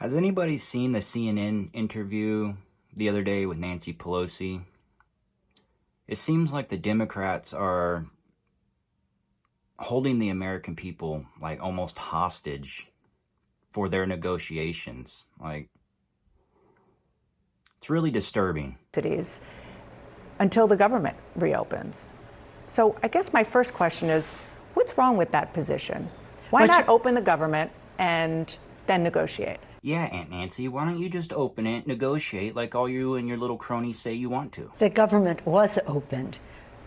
Has anybody seen the CNN interview the other day with Nancy Pelosi? It seems like the Democrats are holding the American people like almost hostage for their negotiations. Like, it's really disturbing. Cities until the government reopens. So I guess my first question is, what's wrong with that position? Why not open the government and then negotiate? Yeah, Aunt Nancy, why don't you just open it, negotiate like all you and your little cronies say you want to? The government was opened,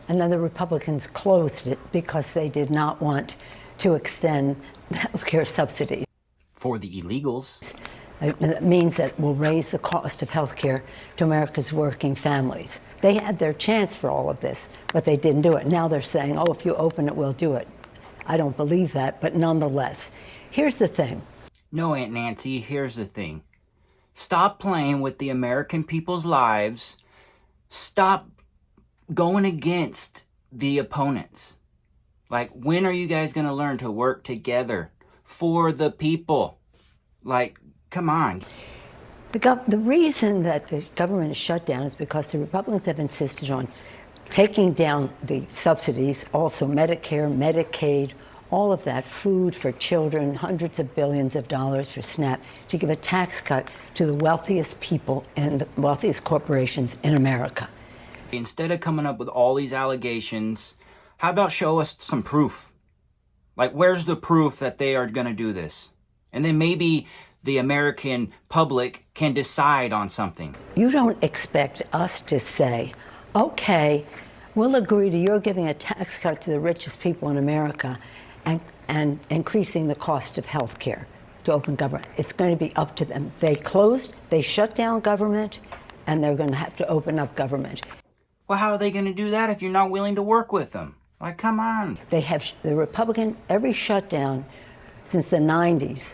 and then the Republicans closed it because they did not want to extend health care subsidies. For the illegals. It means that it will raise the cost of health care to America's working families. They had their chance for all of this, but they didn't do it. Now they're saying, oh, if you open it, we'll do it. I don't believe that, but nonetheless, here's the thing. No, Aunt Nancy, here's the thing. Stop playing with the American people's lives. Stop going against the opponents. Like, when are you guys going to learn to work together for the people? Like, come on. The reason that the government is shut down is because the Republicans have insisted on taking down the subsidies, also Medicare, Medicaid, all of that, food for children, hundreds of billions of dollars for SNAP, to give a tax cut to the wealthiest people and the wealthiest corporations in America. Instead of coming up with all these allegations, how about show us some proof? Like, where's the proof that they are going to do this? And then maybe the American public can decide on something. You don't expect us to say, okay, we'll agree to your giving a tax cut to the richest people in America and increasing the cost of health care to open government. It's going to be up to them. They shut down government, and they're going to have to open up government. Well, how are they going to do that if you're not willing to work with them? Like, come on. They have every shutdown since the 90s,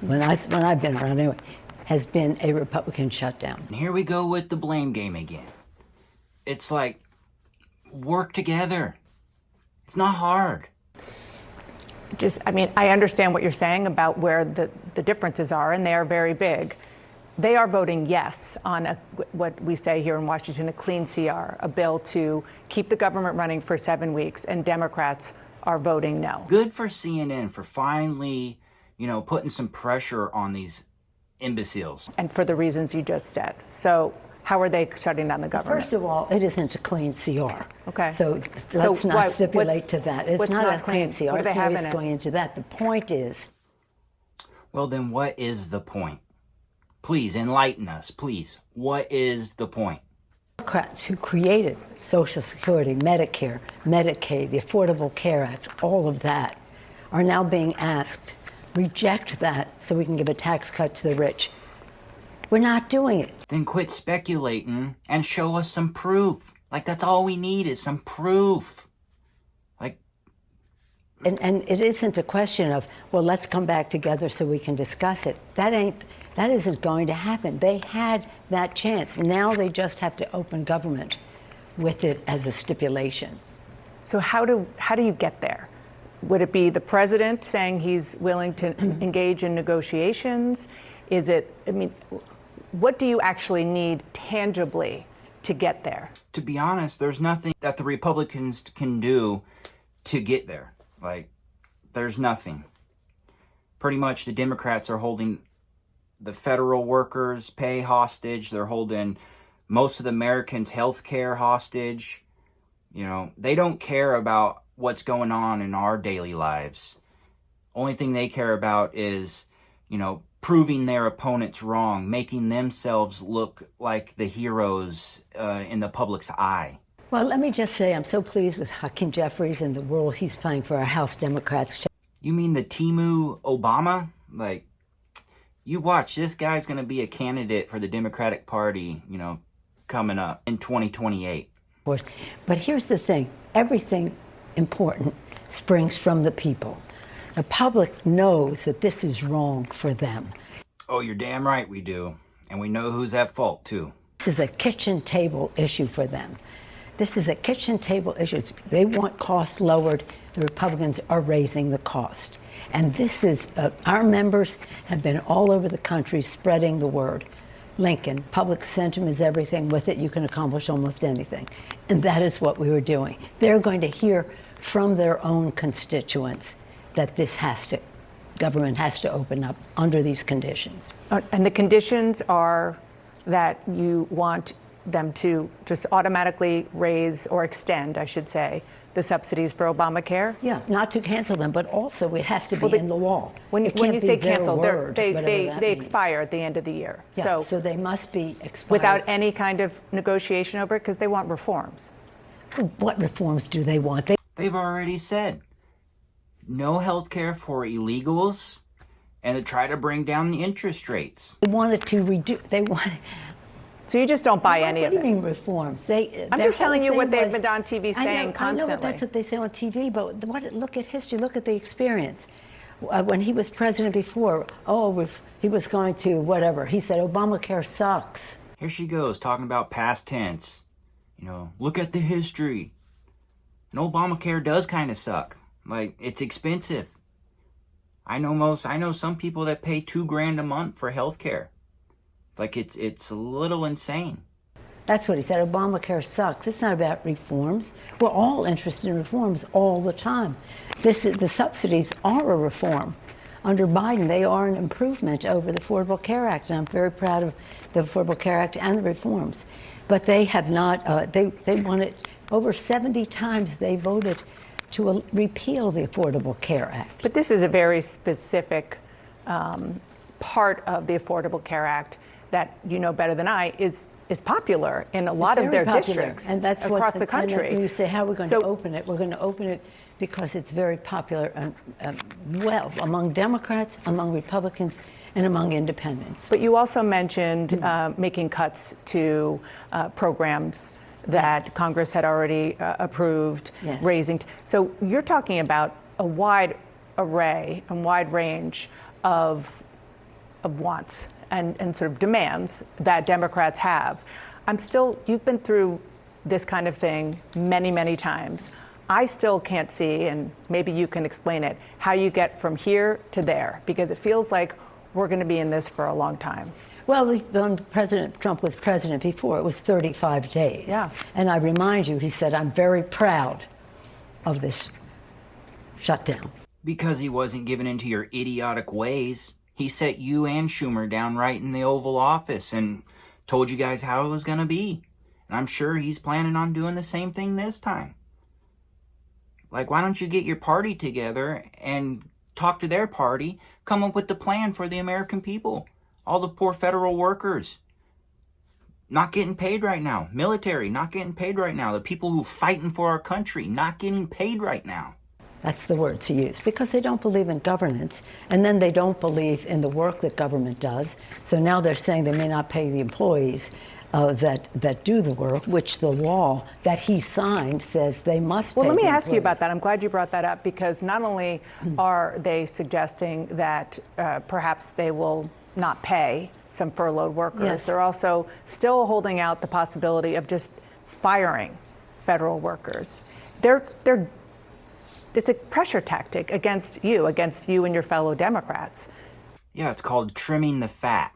when I've been around anyway, has been a Republican shutdown. And here we go with the blame game again. It's like, work together. It's not hard. I understand what you're saying about where the differences are, and they are very big. They are voting yes on what we say here in Washington, a clean CR, a bill to keep the government running for 7 weeks, and Democrats are voting no. Good for CNN for finally, putting some pressure on these imbeciles. And for the reasons you just said. So how are they shutting down the government? First of all, it isn't a clean CR. Okay. So let's not stipulate to that. It's not a clean CR. What do they have in it? Going into that. The point is. Well, then what is the point? Please enlighten us, please. What is the point? Democrats who created Social Security, Medicare, Medicaid, the Affordable Care Act, all of that, are now being asked, reject that so we can give a tax cut to the rich. We're not doing it. Then quit speculating and show us some proof. Like, that's all we need is some proof. Like, and it isn't a question of, well, let's come back together so we can discuss it. That isn't going to happen. They had that chance. Now they just have to open government with it as a stipulation. So how do you get there? Would it be the president saying he's willing to engage in negotiations? What do you actually need tangibly to get there? To be honest, there's nothing that the Republicans can do to get there. Like, there's nothing. Pretty much the Democrats are holding the federal workers' pay hostage. They're holding most of the Americans' health care hostage. They don't care about what's going on in our daily lives. Only thing they care about is, proving their opponents wrong, making themselves look like the heroes in the public's eye. Well, let me just say I'm so pleased with Hakeem Jeffries and the role he's playing for our House Democrats. You mean the Timu Obama? Like, you watch, this guy's going to be a candidate for the Democratic Party, coming up in 2028. Of course. But here's the thing. Everything important springs from the people. The public knows that this is wrong for them. Oh, you're damn right we do. And we know who's at fault, too. This is a kitchen table issue for them. This is a kitchen table issue. They want costs lowered. The Republicans are raising the cost. And this is, our members have been all over the country spreading the word. Lincoln, public sentiment is everything. With it, you can accomplish almost anything. And that is what we were doing. They're going to hear from their own constituents that government has to open up under these conditions. And the conditions are that you want them to just automatically raise or extend, I should say, the subsidies for Obamacare? Yeah, not to cancel them, but also it has to be in the law. When you say cancel, they means. expire at the end of the year. Yeah, so they must be expired. Without any kind of negotiation over it, because they want reforms. What reforms do they want? They've already said no health care for illegals and to try to bring down the interest rates. They wanted to reduce, So you just don't buy any of it? What do you mean reforms? I'm just telling you what they've been on TV saying constantly. I know that's what they say on TV, but look at history, look at the experience. When he was president before, he was going to whatever. He said, Obamacare sucks. Here she goes, talking about past tense. Look at the history. And Obamacare does kind of suck. Like, it's expensive. I know some people that pay $2,000 a month for health care. Like, it's a little insane. That's what he said. Obamacare sucks. It's not about reforms. We're all interested in reforms all the time. The subsidies are a reform. Under Biden, they are an improvement over the Affordable Care Act, and I'm very proud of the Affordable Care Act and the reforms. But they have not, they wanted, over 70 times they voted to repeal the Affordable Care Act. But this is a very specific part of the Affordable Care Act that you know better than I is popular in a lot of their districts and that's across the country. And you say, how are we going to open it? We're going to open it because it's very popular and among Democrats, among Republicans, and among independents. But you also mentioned making cuts to programs that Congress had already approved, raising. So you're talking about a wide array and wide range of wants and sort of demands that Democrats have. You've been through this kind of thing many, many times. I still can't see, and maybe you can explain it, how you get from here to there, because it feels like we're going to be in this for a long time. Well, when President Trump was president before, it was 35 days. Yeah. And I remind you, he said, I'm very proud of this shutdown. Because he wasn't given into your idiotic ways. He set you and Schumer down right in the Oval Office and told you guys how it was going to be. And I'm sure he's planning on doing the same thing this time. Like, why don't you get your party together and talk to their party, come up with the plan for the American people? All the poor federal workers not getting paid right now. Military not getting paid right now. The people who fighting for our country not getting paid right now. That's the word to use, because they don't believe in governance, and then they don't believe in the work that government does. So now they're saying they may not pay the employees that do the work, which the law that he signed says they must pay. Well, let me the ask you about employees. that. I'm glad you brought that up, because not only are they suggesting that perhaps they will not pay some furloughed workers, they're also still holding out the possibility of just firing federal workers. It's a pressure tactic against you and your fellow Democrats. Yeah, it's called trimming the fat.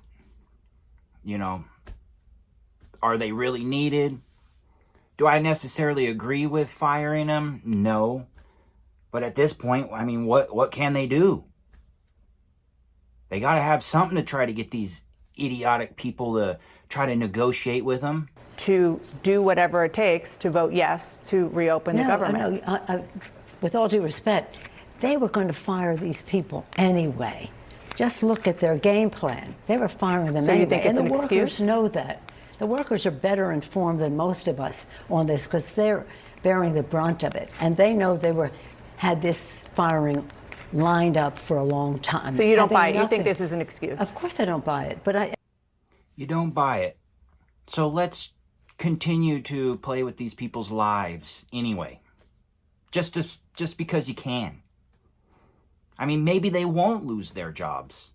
Are they really needed? Do I necessarily agree with firing them? No. But at this point, I mean, what can they do? They got to have something to try to get these idiotic people to try to negotiate with them. To do whatever it takes to vote yes to reopen the government. No, with all due respect, they were going to fire these people anyway. Just look at their game plan. They were firing them anyway. So you think it's and an the excuse? Workers know that. The workers are better informed than most of us on this because they're bearing the brunt of it. And they know had this firing lined up for a long time. So you don't buy it? You think this is an excuse? Of course I don't buy it, but You don't buy it. So let's continue to play with these people's lives anyway. Just because you can. I mean, maybe they won't lose their jobs.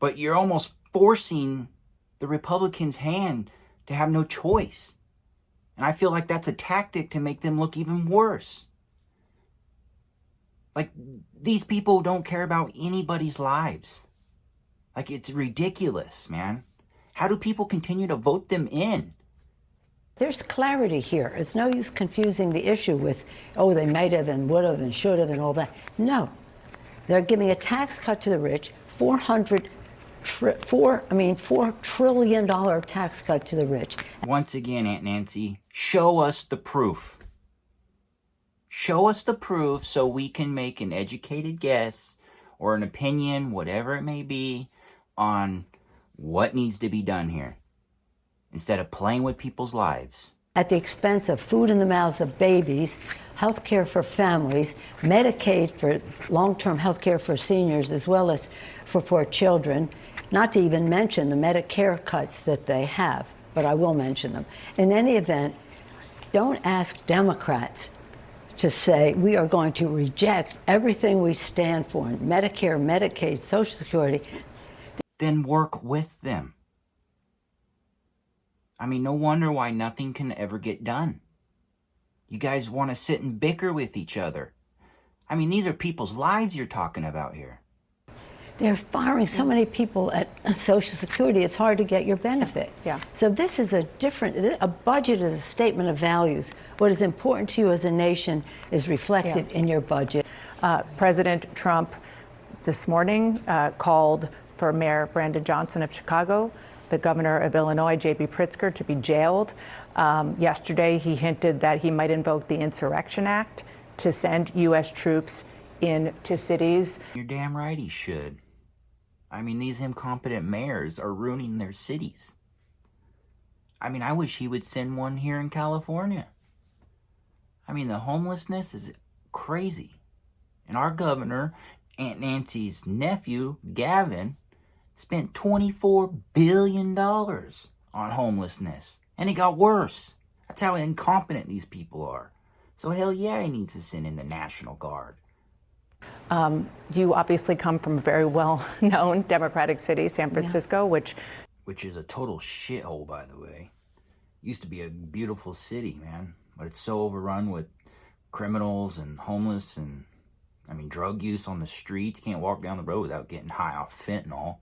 But you're almost forcing the Republicans' hand to have no choice. And I feel like that's a tactic to make them look even worse. Like, these people don't care about anybody's lives. Like, it's ridiculous, man. How do people continue to vote them in? There's clarity here. It's no use confusing the issue with, oh, they might have and would have and should have and all that. No. They're giving a tax cut to the rich, $4 trillion tax cut to the rich. Once again, Aunt Nancy, show us the proof. Show us the proof so we can make an educated guess or an opinion, whatever it may be, on what needs to be done here, instead of playing with people's lives. At the expense of food in the mouths of babies, health care for families, Medicaid for long-term health care for seniors, as well as for poor children, not to even mention the Medicare cuts that they have, but I will mention them. In any event, don't ask Democrats to say we are going to reject everything we stand for in Medicare, Medicaid, Social Security. Then work with them. I mean, no wonder why nothing can ever get done. You guys want to sit and bicker with each other. I mean, these are people's lives you're talking about here. They're firing so many people at Social Security, it's hard to get your benefit. Yeah. So this is a budget is a statement of values. What is important to you as a nation is reflected in your budget. President Trump this morning called for Mayor Brandon Johnson of Chicago, the governor of Illinois, J.B. Pritzker, to be jailed. Yesterday, he hinted that he might invoke the Insurrection Act to send U.S. troops into cities. You're damn right he should. I mean, these incompetent mayors are ruining their cities. I mean, I wish he would send one here in California. I mean, the homelessness is crazy. And our governor, Aunt Nancy's nephew, Gavin, spent $24 billion on homelessness. And it got worse. That's how incompetent these people are. So hell yeah, he needs to send in the National Guard. You obviously come from a very well-known Democratic city, San Francisco, which is a total shithole, by the way. Used to be a beautiful city, man. But it's so overrun with criminals and homeless and, I mean, drug use on the streets. You can't walk down the road without getting high off fentanyl.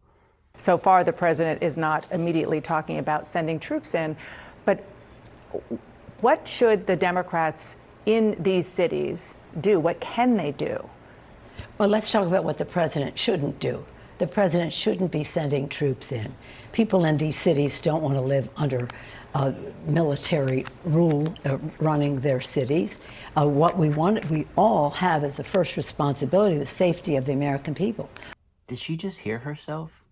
so far the president is not immediately talking about sending troops in. But what should the Democrats in these cities do? What can they do? Well, let's talk about what the president shouldn't do. The president shouldn't be sending troops in. People in these cities don't want to live under military rule running their cities. What we all have as a first responsibility, the safety of the American people. Did she just hear herself?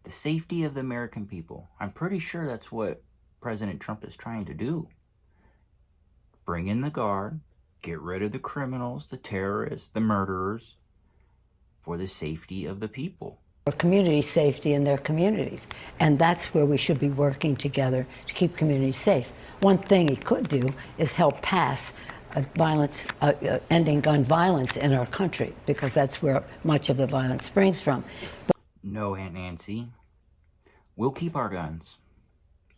The safety of the American people. I'm pretty sure that's what President Trump is trying to do. Bring in the guard, get rid of the criminals, the terrorists, the murderers, for the safety of the people. For community safety in their communities. And that's where we should be working together to keep communities safe. One thing he could do is help pass ending gun violence in our country, because that's where much of the violence springs from. No, Aunt Nancy. We'll keep our guns.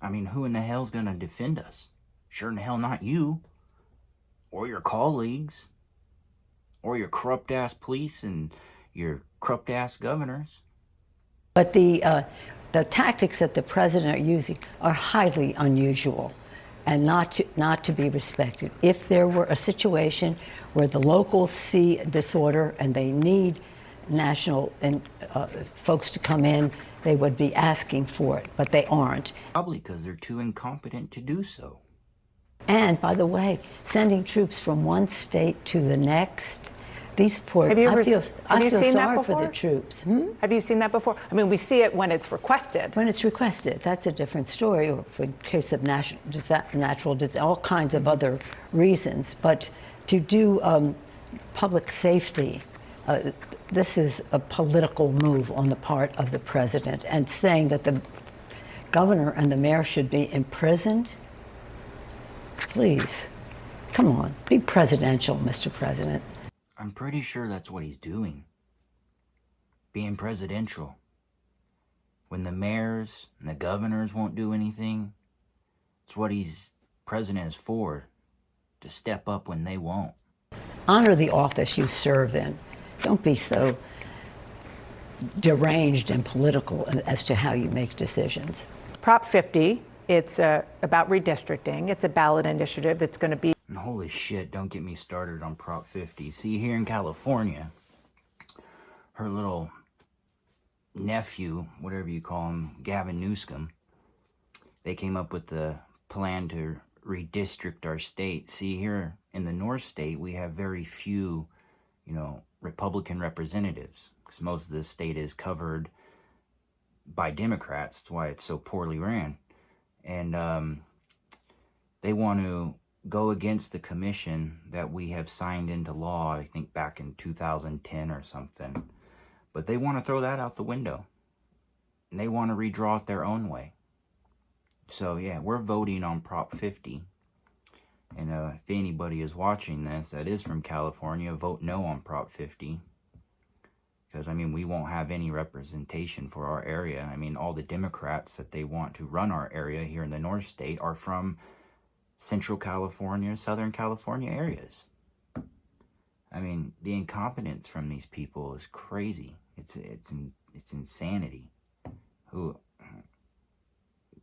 I mean, who in the hell's gonna defend us? Sure in the hell not you. Or your colleagues. Or your corrupt-ass police and your corrupt-ass governors. But the tactics that the president are using are highly unusual and not to be respected. If there were a situation where the locals see disorder and they need national folks to come in, they would be asking for it, but they aren't. Probably because they're too incompetent to do so. And by the way, sending troops from one state to the next, these poor, I feel sorry for the troops. Have you seen that before? I mean, we see it when it's requested. When it's requested, that's a different story, or for the case of natural disaster, all kinds of other reasons. But to do public safety, this is a political move on the part of the president, and saying that the governor and the mayor should be imprisoned. Please, come on, be presidential, Mr. President. I'm pretty sure that's what he's doing. Being presidential. When the mayors and the governors won't do anything, It's what president is for, to step up when they won't. Honor the office you serve in. Don't be so deranged and political as to how you make decisions. Prop 50, it's about redistricting. It's a ballot initiative. It's going to be. And holy shit, don't get me started on Prop 50. See, here in California, her little nephew, whatever you call him, Gavin Newsom, they came up with the plan to redistrict our state. See, here in the North State, we have very few, Republican representatives, because most of the state is covered by Democrats. That's why it's so poorly ran. And they want to go against the commission that we have signed into law, I think back in 2010 or something. But they want to throw that out the window. And they want to redraw it their own way. So yeah, we're voting on Prop 50. And if anybody is watching this that is from California, vote no on Prop 50. Because, we won't have any representation for our area. All the Democrats that they want to run our area here in the North State are from Central California, Southern California areas. The incompetence from these people is crazy. It's insanity.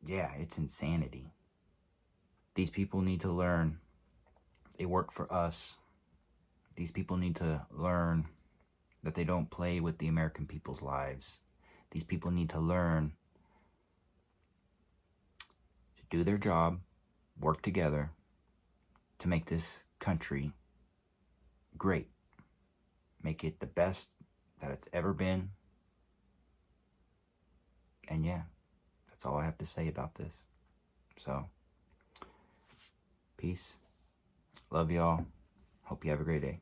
It's insanity. These people need to learn. They work for us. These people need to learn that they don't play with the American people's lives. These people need to learn to do their job, work together to make this country great. Make it the best that it's ever been. And yeah, that's all I have to say about this. So, peace. Love y'all. Hope you have a great day.